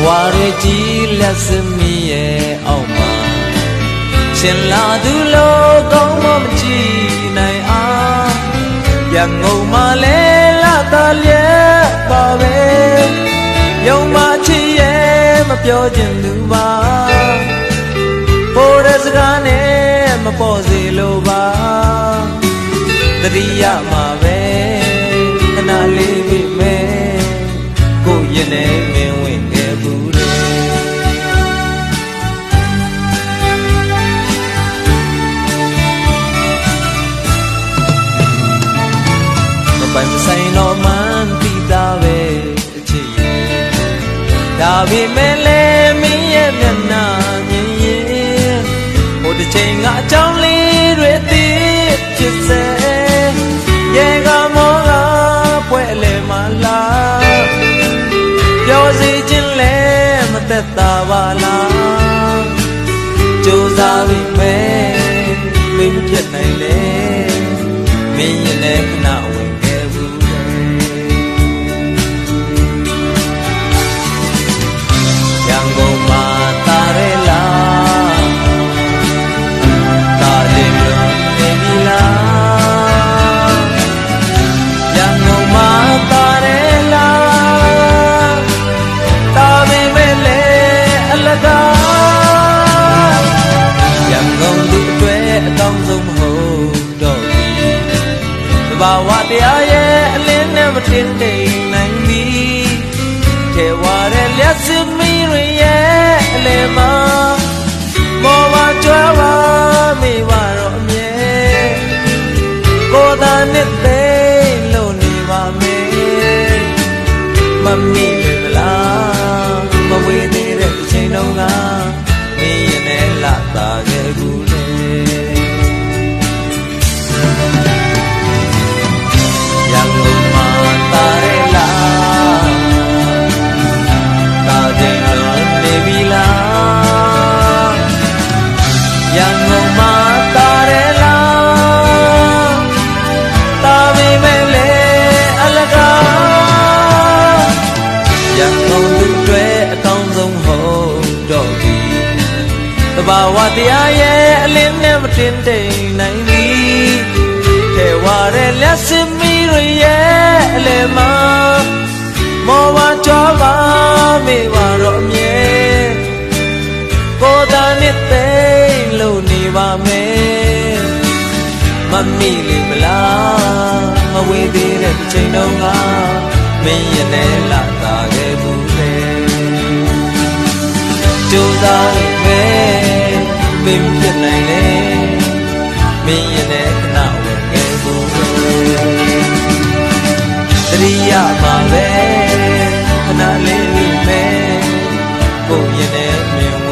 ဝရကြီးလက်စမီရဲ့အောက်မှာရှင်လာသူလို့ကောင်းမမကြည့်နိုင်အောင်ရန်ကုန်မှာလဲလာတာလျက်ပါပဲယုံမချစ်ရဲ့မပြောချင်သူပါပေါ်တဲ့စကားနဲ့မပေါ်စေလိုပါတတိယမှာပဲခဏလေးပြီမဲ့ကိုရင်နဲ့မင်းဝင်ခဲ့ဘူးလေမပိုင်မဆိုင်တော့မှန်းသိတာပဲအချစ်ရဲ့ဒါပေမဲ့လည်းမင်းရဲ့မျက်နှာမြင်ရင်ဟိုတစ်ချိန်ကအကြောင်းလေးတွေသိဖြစ်စေရေကမောကပွဲလေမလားပြောစီခြင်းလဲမသက်သာပါလားကြိုးစားပြီးမဲ့မင်းဖြစ်နိုင်လေမင်းရဲ့နဲ့ခဏဝင်ခဲ့ဘူးရန်ကုန်မှာတာရဲလားတာတယ်လို့နေပြီလားရန်ကုန်မှာတာရဲလားတာမေမဲလေအလကားရန်ကုန်သူအတွက်အကောင်းဆုံးမဟုတ်တော့ဘူးသဘာဝတရားရဲ့အလင်းနဲ့မတင်တိမ်နိုင်သည်ထဲဝါတဲ့လက်စမီတွေရဲ့အလဲမှာမောပါကြွားပါမိပါတော့အမြဲကိုယ်သာနှစ်သိလို့နေပါမယ်မမီလေမလားမဝေးသေးတဲ့အချိန်တုန်းကမင်းရဲ့နဲ့လာတာခဲ့ဘူးလေရန်ကုန်မှာတာရဲလားတာတယ်လို့နေပြီလားရန်ကုန်မှာတာရဲလားတာမေမဲလေအလကားရန်ကုန်သူအတွက်အကောင်းဆုံးဟုတ်တော့ပြီသဘာဝတရားရဲ့အလင်းနဲ့မတင်တိမ်နိုင်သည်ထဲဝါတဲ့လက်စမီတွေရဲ့အလဲမှာမောပါကြွားပါမိပါတော့အမြဲကိုယ်သာနှစ်သိမ်လို့နေပါမယ်မမီလေမလားမဝေးသေးတဲ့ချိန်တုန်းကမင်းရဲ့နဲ့လာတာခဲ့ဘူးလေကြိုးစားလို့ပဲမင်းဖြစ်နိုင်လေမင်းရဲ့နဲ့ခဏဝင်ခဲ့ဘူးတရိယာမှာပဲခဏလေးပြီးမဲ့ကိုရင်နဲ့မင်း